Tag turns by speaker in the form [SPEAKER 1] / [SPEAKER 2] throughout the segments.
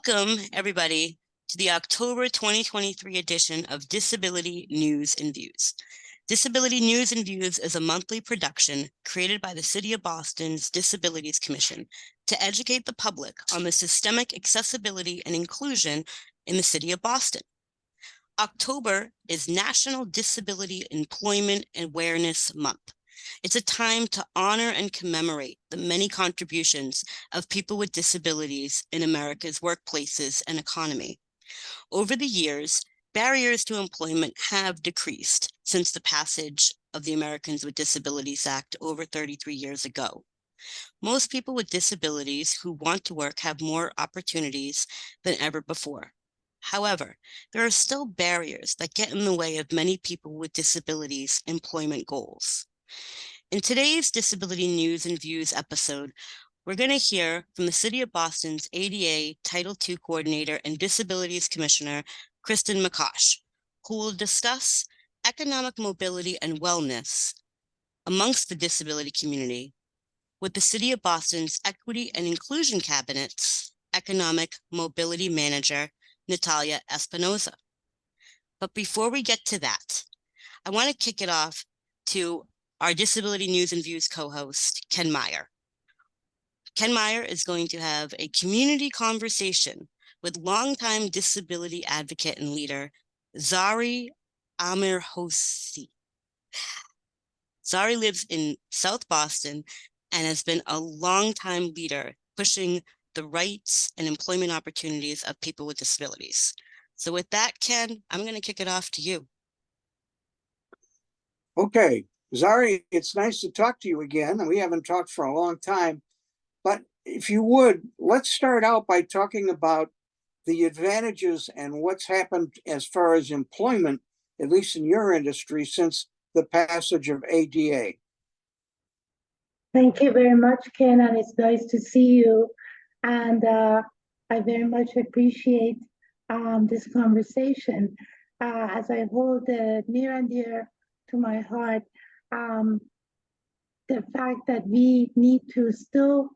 [SPEAKER 1] Welcome, everybody, to the October 2023 edition of Disability News and Views. Disability News and Views is a monthly production created by the City of Boston's Disabilities Commission to educate the public on the systemic accessibility and inclusion in the City of Boston. October is National Disability Employment Awareness Month. It's a time to honor and commemorate the many contributions of people with disabilities in America's workplaces and economy. Over the years, barriers to employment have decreased since the passage of the Americans with Disabilities Act over 33 years ago. Most people with disabilities who want to work have more opportunities than ever before. However, there are still barriers that get in the way of many people with disabilities' employment goals. In today's Disability News and Views episode, we're going to hear from the City of Boston's ADA Title II Coordinator and Disabilities Commissioner, Kristen McCosh, who will discuss economic mobility and wellness amongst the disability community with the City of Boston's Equity and Inclusion Cabinet's Economic Mobility Manager, Natalia Espinoza. But before we get to that, I want to kick it off to our Disability News and Views co-host, Ken Meyer. Ken Meyer is going to have a community conversation with longtime disability advocate and leader, Zari Amirhosi. Zari lives in South Boston and has been a longtime leader pushing the rights and employment opportunities of people with disabilities. So with that, Ken, I'm going to kick it off to you.
[SPEAKER 2] Okay, Zari, it's nice to talk to you again. We haven't talked for a long time, but if you would, let's start out by talking about the advantages and what's happened as far as employment, at least in your industry, since the passage of ADA.
[SPEAKER 3] Thank you very much, Ken, and it's nice to see you. And I very much appreciate this conversation, as I hold near and dear to my heart the fact that we need to still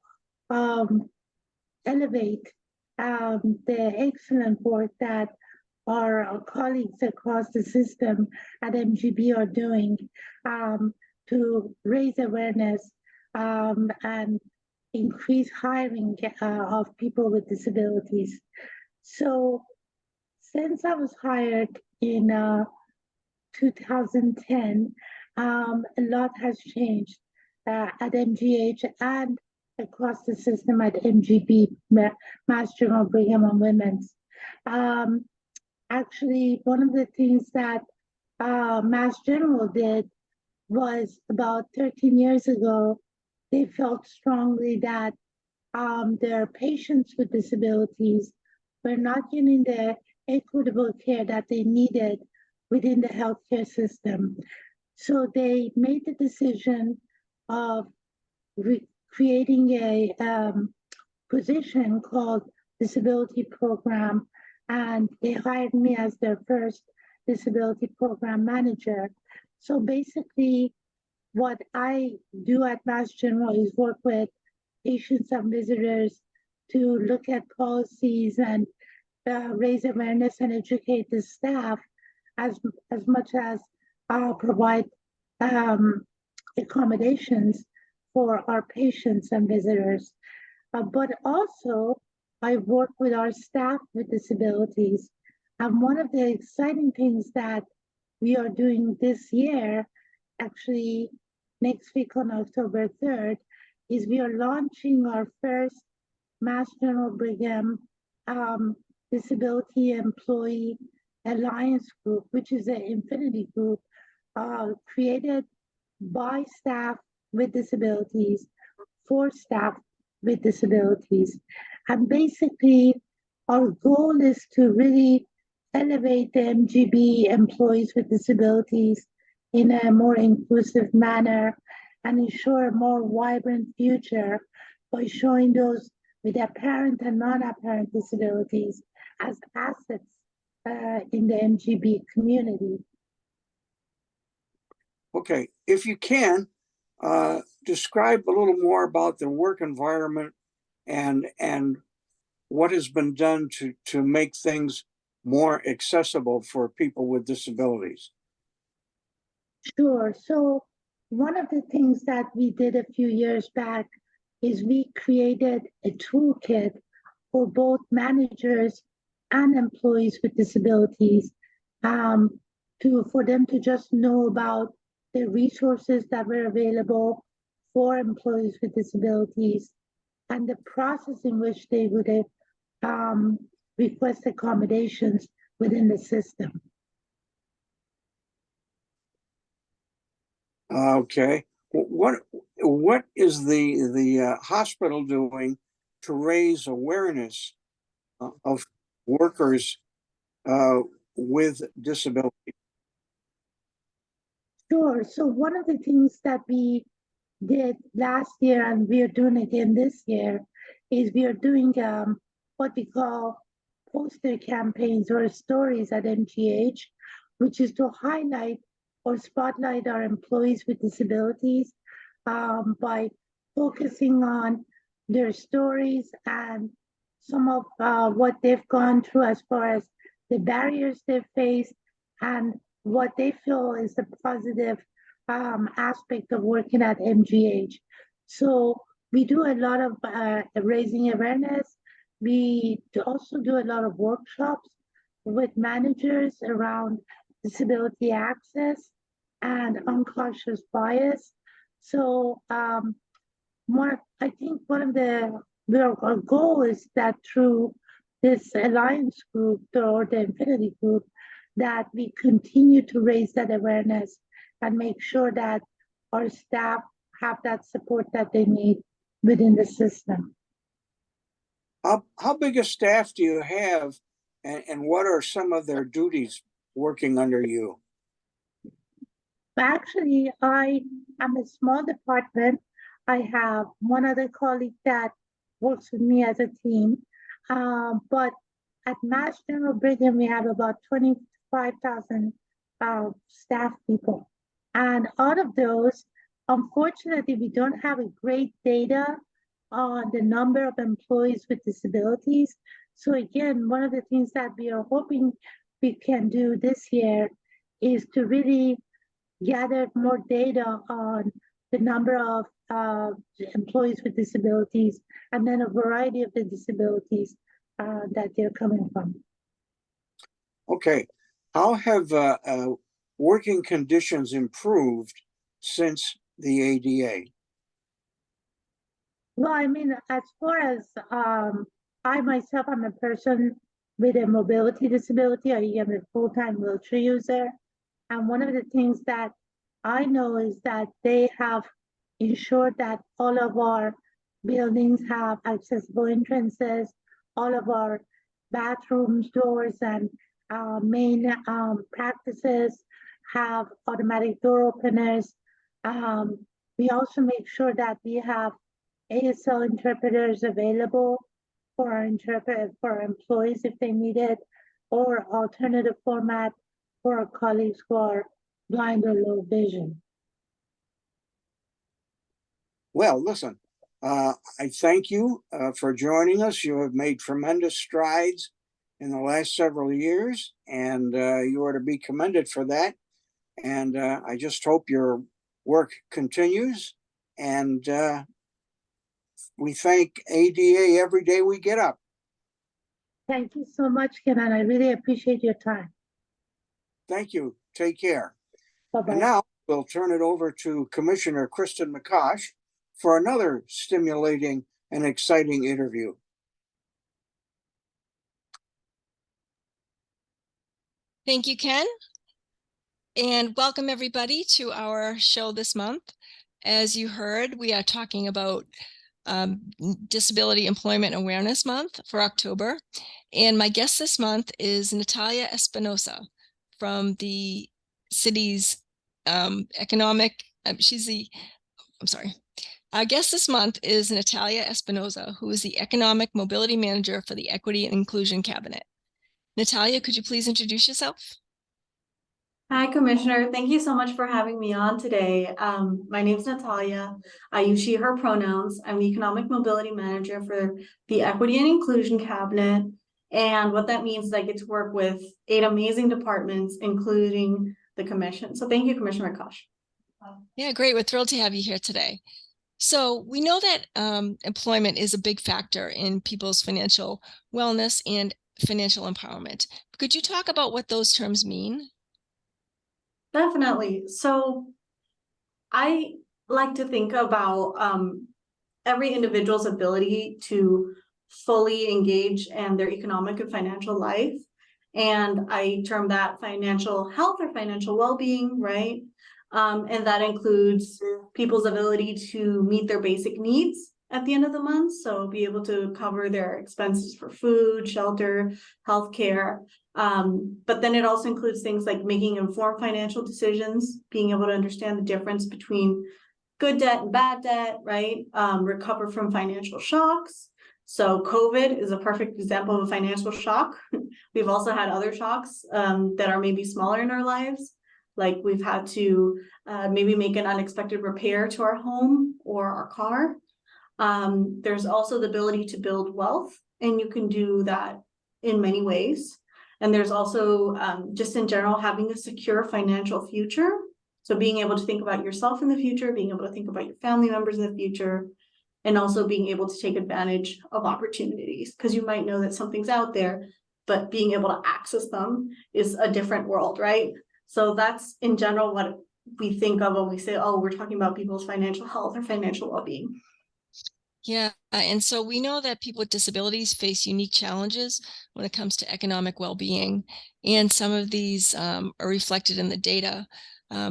[SPEAKER 3] elevate the excellent work that our colleagues across the system at MGB are doing to raise awareness and increase hiring of people with disabilities. So since I was hired in 2010, a lot has changed at MGH and across the system at MGB, Mass General Brigham and Women's. Actually, one of the things that Mass General did was about 13 years ago, they felt strongly that their patients with disabilities were not getting the equitable care that they needed within the healthcare system. So they made the decision of creating a position called Disability Program, and they hired me as their first Disability Program Manager. So basically, what I do at Mass General is work with patients and visitors to look at policies and raise awareness and educate the staff as much as provide accommodations for our patients and visitors. But also, I work with our staff with disabilities. And one of the exciting things that we are doing this year, actually next week on October 3rd, is we are launching our first Mass General Brigham Disability Employee Alliance Group, which is an infinity group created by staff with disabilities for staff with disabilities. And basically, our goal is to really elevate the MGB employees with disabilities in a more inclusive manner and ensure a more vibrant future by showing those with apparent and non-apparent disabilities as assets in the MGB community.
[SPEAKER 2] Okay, if you can, describe a little more about the work environment and what has been done to make things more accessible for people with disabilities?
[SPEAKER 3] Sure. So one of the things that we did a few years back is we created a toolkit for both managers and employees with disabilities, um, for them to just know about the resources that were available for employees with disabilities and the process in which they would um, request accommodations within the system.
[SPEAKER 2] Okay. What is the hospital doing to raise awareness of workers with disabilities?
[SPEAKER 3] Sure. So one of the things that we did last year and we are doing again this year is we are doing what we call poster campaigns or stories at MGH, which is to highlight or spotlight our employees with disabilities by focusing on their stories and some of what they've gone through as far as the barriers they've faced and what they feel is the positive aspect of working at MGH. So we do a lot of raising awareness. We also do a lot of workshops with managers around disability access and unconscious bias. So I think one of our goal is that through this alliance group or the Infinity group, that we continue to raise that awareness and make sure that our staff have that support that they need within the system.
[SPEAKER 2] How big a staff do you have, and what are some of their duties working under you?
[SPEAKER 3] Actually, I am a small department. I have one other colleague that works with me as a team. But at Mass General Brigham, we have about 25,000 staff people. And out of those, unfortunately, we don't have a great data on the number of employees with disabilities. So again, one of the things that we are hoping we can do this year is to really gather more data on the number of employees with disabilities and then a variety of the disabilities that they're coming from.
[SPEAKER 2] Okay. How have working conditions improved since the ADA?
[SPEAKER 3] Well, I mean, as far as I myself, I'm a person with a mobility disability. I am a full-time wheelchair user. And one of the things that I know is that they have ensured that all of our buildings have accessible entrances, all of our bathrooms, doors, and main practices have automatic door openers. We also make sure that we have ASL interpreters available for our employees if they need it, or alternative format for our colleagues who are blind or low vision.
[SPEAKER 2] Well, listen, I thank you for joining us. You have made tremendous strides in the last several years, and you are to be commended for that. And I just hope your work continues. And we thank ADA every day we get up.
[SPEAKER 3] Thank you so much, Ken, and I really appreciate your time.
[SPEAKER 2] Thank you. Take care.
[SPEAKER 3] Bye-bye.
[SPEAKER 2] And now we'll turn it over to Commissioner Kristen McCosh for another stimulating and exciting interview.
[SPEAKER 4] Thank you, Ken. And welcome everybody to our show this month. As you heard, we are talking about Disability Employment Awareness Month for October. And my guest this month is Natalia Espinosa from the city's Our guest this month is Natalia Espinosa, who is the Economic Mobility Manager for the Equity and Inclusion Cabinet. Natalia, could you please introduce yourself?
[SPEAKER 5] Hi, Commissioner. Thank you so much for having me on today. My name is Natalia. I use she, her pronouns. I'm the Economic Mobility Manager for the Equity and Inclusion Cabinet. And what that means is I get to work with 8 amazing departments, including the Commission. So thank you, Commissioner Kosh.
[SPEAKER 4] Yeah, great. We're thrilled to have you here today. So we know that employment is a big factor in people's financial wellness and financial empowerment. Could you talk about what those terms mean?
[SPEAKER 5] Definitely. So I like to think about every individual's ability to fully engage in their economic and financial life. And I term that financial health or financial well-being, right? And that includes people's ability to meet their basic needs at the end of the month. So be able to cover their expenses for food, shelter, healthcare. But then it also includes things like making informed financial decisions, being able to understand the difference between good debt and bad debt, right? Recover from financial shocks. So COVID is a perfect example of a financial shock. We've also had other shocks that are maybe smaller in our lives. Like we've had to maybe make an unexpected repair to our home or our car. There's also the ability to build wealth, and you can do that in many ways. And there's also just in general, having a secure financial future. So being able to think about yourself in the future, being able to think about your family members in the future, and also being able to take advantage of opportunities, because you might know that something's out there, but being able to access them is a different world, right? So that's in general what we think of when we say, oh, we're talking about people's financial health or financial well-being.
[SPEAKER 4] Yeah, and so we know that people with disabilities face unique challenges when it comes to economic well-being, and some of these are reflected in the data.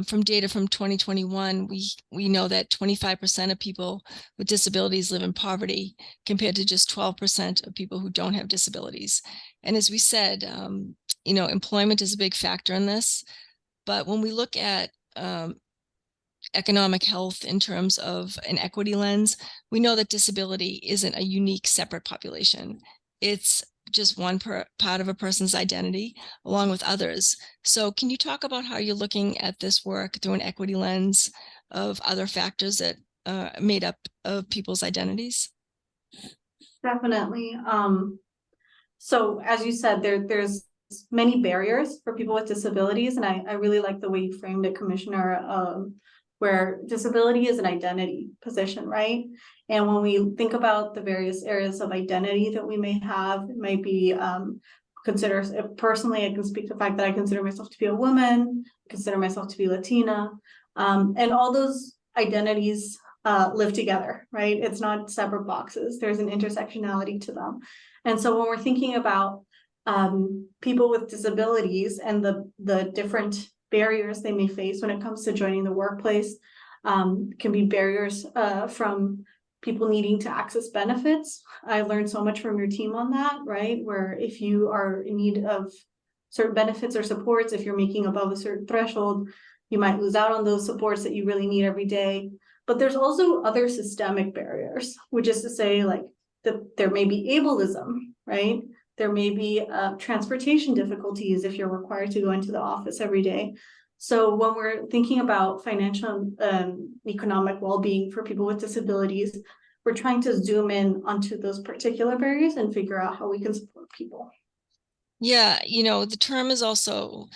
[SPEAKER 4] From data from 2021, we know that 25% of people with disabilities live in poverty, compared to just 12% of people who don't have disabilities. And as we said, employment is a big factor in this. But when we look at economic health in terms of an equity lens, we know that disability isn't a unique separate population. It's just one part of a person's identity along with others. So can you talk about how you're looking at this work through an equity lens of other factors that made up of people's identities?
[SPEAKER 5] Definitely. So as you said, there's many barriers for people with disabilities, and I really like the way you framed it, Commissioner, where disability is an identity position, right? And when we think about the various areas of identity that we may have, it might be personally, I can speak to the fact that I consider myself to be a woman, consider myself to be Latina, and all those identities live together, right? It's not separate boxes. There's an intersectionality to them. And so when we're thinking about people with disabilities and the different barriers they may face when it comes to joining the workplace, can be barriers from people needing to access benefits. I learned so much from your team on that, right? Where if you are in need of certain benefits or supports, if you're making above a certain threshold, you might lose out on those supports that you really need every day. But there's also other systemic barriers, which is to say, like, there may be ableism, right? There may be transportation difficulties if you're required to go into the office every day. So when we're thinking about financial economic well-being for people with disabilities, we're trying to zoom in onto those particular barriers and figure out how we can support people.
[SPEAKER 4] Yeah, the term is also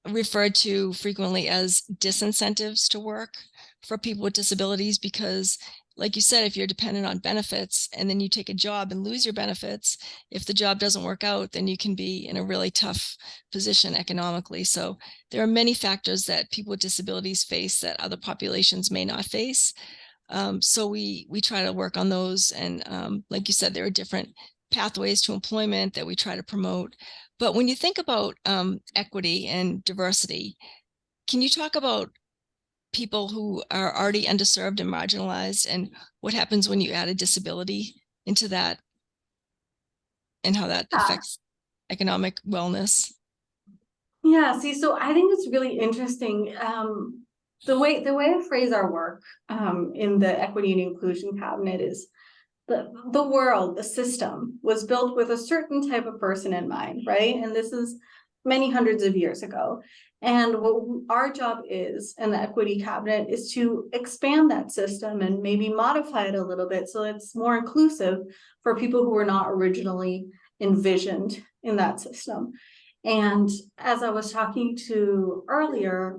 [SPEAKER 4] referred to frequently as disincentives to work for people with disabilities, because like you said, if you're dependent on benefits and then you take a job and lose your benefits, if the job doesn't work out, then you can be in a really tough position economically. So there are many factors that people with disabilities face that other populations may not face. So we try to work on those. And like you said, there are different pathways to employment that we try to promote. But when you think about equity and diversity, can you talk about people who are already underserved and marginalized, and what happens when you add a disability into that, and how that affects economic wellness?
[SPEAKER 5] Yeah, see, so I think it's really interesting. The way I phrase our work in the Equity and Inclusion Cabinet is the world, the system was built with a certain type of person in mind, right? And this is many hundreds of years ago. And what our job is in the equity cabinet is to expand that system and maybe modify it a little bit so it's more inclusive for people who were not originally envisioned in that system. And as I was talking to earlier,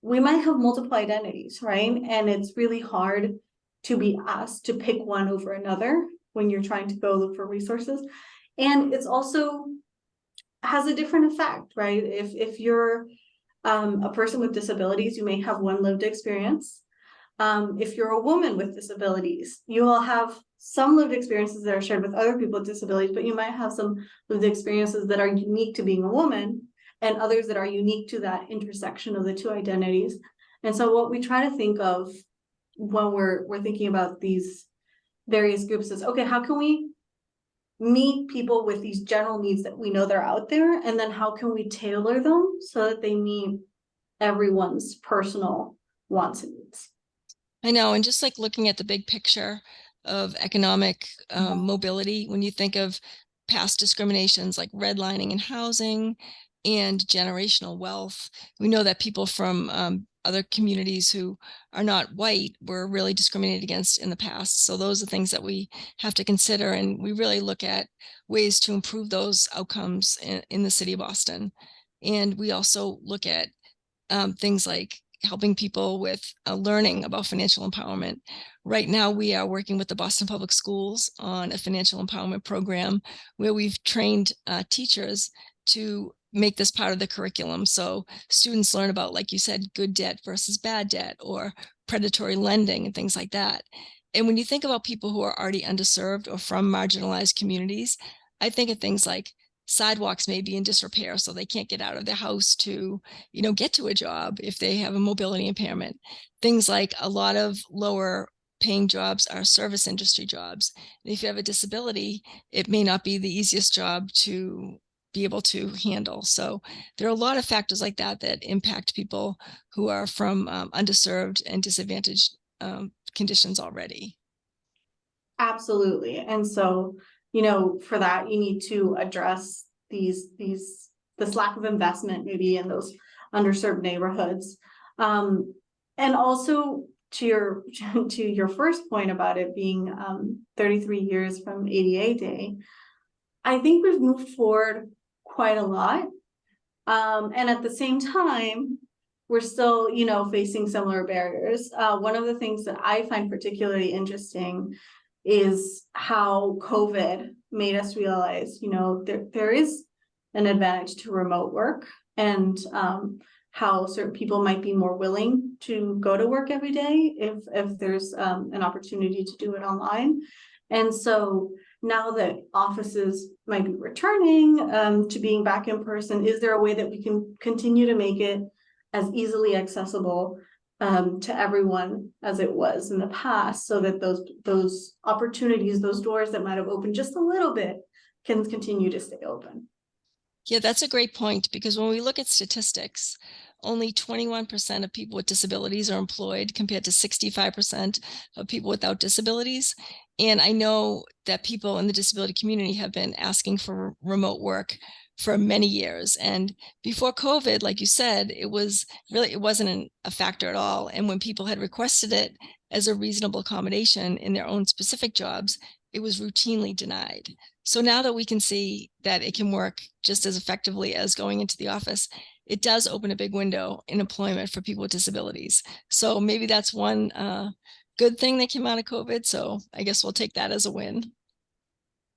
[SPEAKER 5] we might have multiple identities, right? And it's really hard to be asked to pick one over another when you're trying to go look for resources. And it's also has a different effect, right? If you're a person with disabilities, you may have one lived experience. If you're a woman with disabilities, you will have some lived experiences that are shared with other people with disabilities, but you might have some lived experiences that are unique to being a woman and others that are unique to that intersection of the two identities. And so what we try to think of when we're thinking about these various groups is, okay, how can we meet people with these general needs that we know they're out there, and then how can we tailor them so that they meet everyone's personal wants and needs?
[SPEAKER 4] I know, and just like looking at the big picture of economic mobility, when you think of past discriminations like redlining in housing and generational wealth, we know that people from other communities who are not white were really discriminated against in the past. So those are things that we have to consider, and we really look at ways to improve those outcomes in the city of Boston. And we also look at things like helping people with learning about financial empowerment. Right now, we are working with the Boston Public Schools on a financial empowerment program where we've trained teachers to make this part of the curriculum. So students learn about, like you said, good debt versus bad debt, or predatory lending and things like that. And when you think about people who are already underserved or from marginalized communities, I think of things like sidewalks may be in disrepair, so they can't get out of their house to, get to a job if they have a mobility impairment. Things like a lot of lower paying jobs are service industry jobs. And if you have a disability, it may not be the easiest job to be able to handle. So there are a lot of factors like that that impact people who are from underserved and disadvantaged conditions already.
[SPEAKER 5] Absolutely. And so, for that, you need to address this lack of investment maybe in those underserved neighborhoods. And also to your first point about it being 33 years from ADA Day, I think we've moved forward quite a lot. And at the same time, we're still, facing similar barriers. One of the things that I find particularly interesting is how COVID made us realize, there is an advantage to remote work, and how certain people might be more willing to go to work every day if there's an opportunity to do it online. And so now that offices might be returning to being back in person, is there a way that we can continue to make it as easily accessible to everyone as it was in the past, so that those opportunities, those doors that might have opened just a little bit, can continue to stay open?
[SPEAKER 4] Yeah, that's a great point, because when we look at statistics, only 21% of people with disabilities are employed compared to 65% of people without disabilities. And I know that people in the disability community have been asking for remote work for many years. And before COVID, like you said, it wasn't a factor at all. And when people had requested it as a reasonable accommodation in their own specific jobs, it was routinely denied. So now that we can see that it can work just as effectively as going into the office, it does open a big window in employment for people with disabilities. So maybe that's one good thing that came out of COVID. So I guess we'll take that as a win.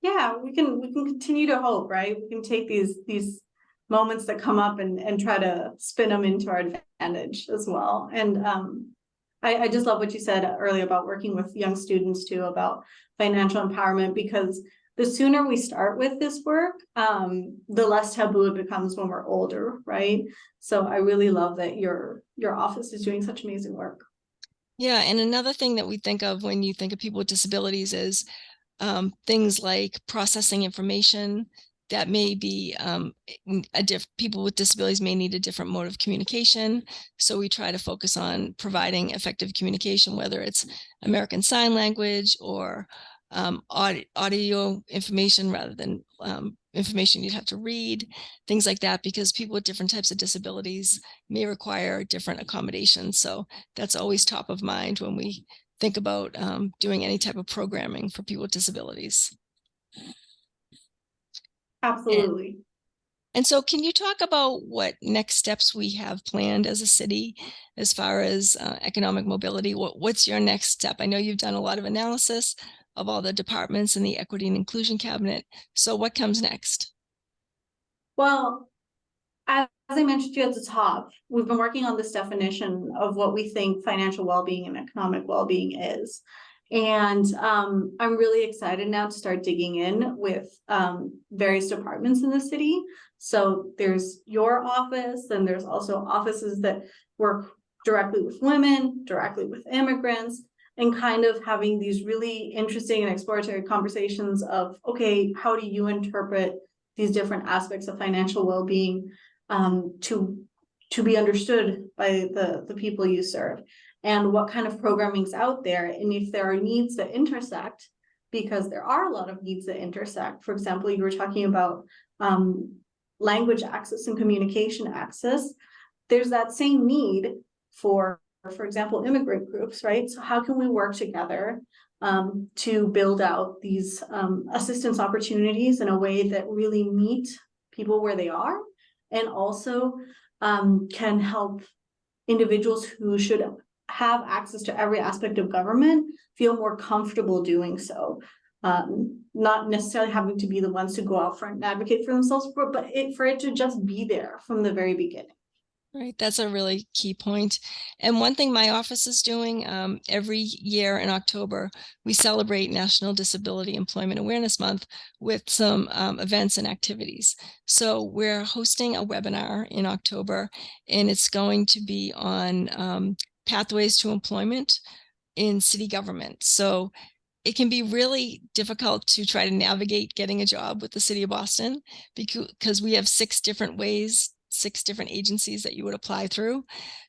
[SPEAKER 5] Yeah, we can continue to hope, right? We can take these moments that come up and try to spin them into our advantage as well. And I just love what you said earlier about working with young students too, about financial empowerment, because the sooner we start with this work, the less taboo it becomes when we're older, right? So I really love that your office is doing such amazing work.
[SPEAKER 4] Yeah, and another thing that we think of when you think of people with disabilities is things like processing information that may be people with disabilities may need a different mode of communication. So we try to focus on providing effective communication, whether it's American Sign Language or audio information rather than information you'd have to read, things like that, because people with different types of disabilities may require different accommodations. So that's always top of mind when we think about doing any type of programming for people with disabilities.
[SPEAKER 5] Absolutely.
[SPEAKER 4] And so can you talk about what next steps we have planned as a city as far as economic mobility? What's your next step? I know you've done a lot of analysis of all the departments in the Equity and Inclusion Cabinet. So what comes next?
[SPEAKER 5] Well, as I mentioned to you at the top, we've been working on this definition of what we think financial well-being and economic well-being is. And I'm really excited now to start digging in with various departments in the city. So there's your office, and there's also offices that work directly with women, directly with immigrants, and kind of having these really interesting and exploratory conversations of, okay, how do you interpret these different aspects of financial well-being to be understood by the people you serve, and what kind of programming's out there, and if there are needs that intersect, because there are a lot of needs that intersect. For example, you were talking about language access and communication access. There's that same need for example, immigrant groups, right? So how can we work together to build out these assistance opportunities in a way that really meet people where they are, and also can help individuals who should have access to every aspect of government feel more comfortable doing so. Not necessarily having to be the ones to go out front and advocate for themselves, but for it to just be there from the very beginning.
[SPEAKER 4] Right, that's a really key point. And one thing my office is doing, every year in October, we celebrate National Disability Employment Awareness Month with some events and activities. So we're hosting a webinar in October, and it's going to be on pathways to employment in city government. So it can be really difficult to try to navigate getting a job with the city of Boston, because we have 6 different ways, 6 different agencies that you would apply through.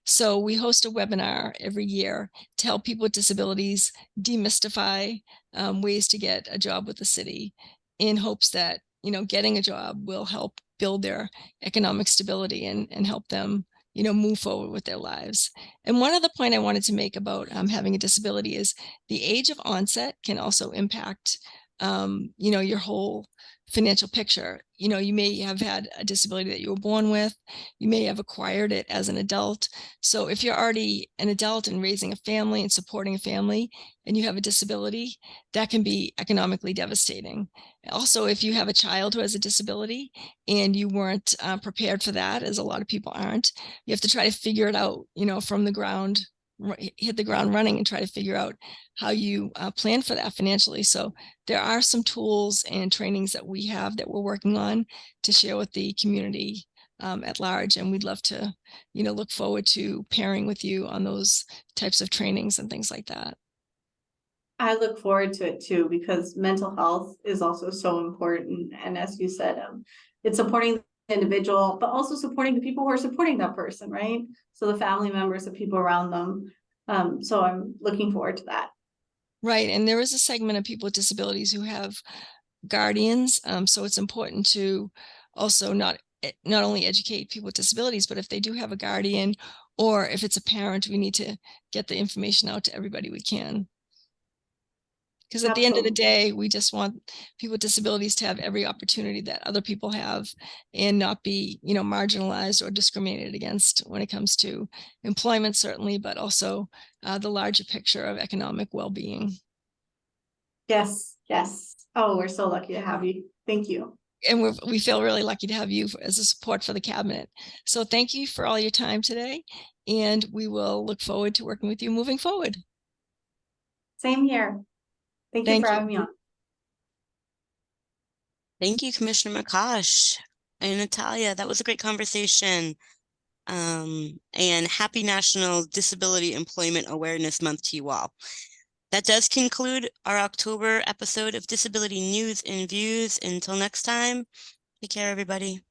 [SPEAKER 4] So we host a webinar every year to help people with disabilities demystify ways to get a job with the city, in hopes that, getting a job will help build their economic stability and help them, move forward with their lives. And one other point I wanted to make about having a disability is the age of onset can also impact, your whole financial picture. You may have had a disability that you were born with. You may have acquired it as an adult. So if you're already an adult and raising a family and supporting a family, and you have a disability, that can be economically devastating. Also, if you have a child who has a disability and you weren't prepared for that, as a lot of people aren't, you have to try to figure it out, from the ground, hit the ground running, and try to figure out how you plan for that financially. So there are some tools and trainings that we have that we're working on to share with the community at large. And we'd love to, look forward to pairing with you on those types of trainings and things like that.
[SPEAKER 5] I look forward to it too, because mental health is also so important. And as you said, it's supporting the individual, but also supporting the people who are supporting that person, right? So the family members, the people around them. So I'm looking forward to that.
[SPEAKER 4] Right. And there is a segment of people with disabilities who have guardians. So it's important to also not only educate people with disabilities, but if they do have a guardian, or if it's a parent, we need to get the information out to everybody we can. Because at the end of the day, we just want people with disabilities to have every opportunity that other people have, and not be, marginalized or discriminated against when it comes to employment, certainly, but also the larger picture of economic well-being.
[SPEAKER 5] Yes, yes. Oh, we're so lucky to have you. Thank you.
[SPEAKER 4] And we feel really lucky to have you as a support for the cabinet. So thank you for all your time today, and we will look forward to working with you moving forward.
[SPEAKER 5] Same here. Thank you for having me on.
[SPEAKER 1] Thank you, Commissioner McCosh and Natalia. That was a great conversation. And happy National Disability Employment Awareness Month to you all. That does conclude our October episode of Disability News and Views. Until next time, take care, everybody.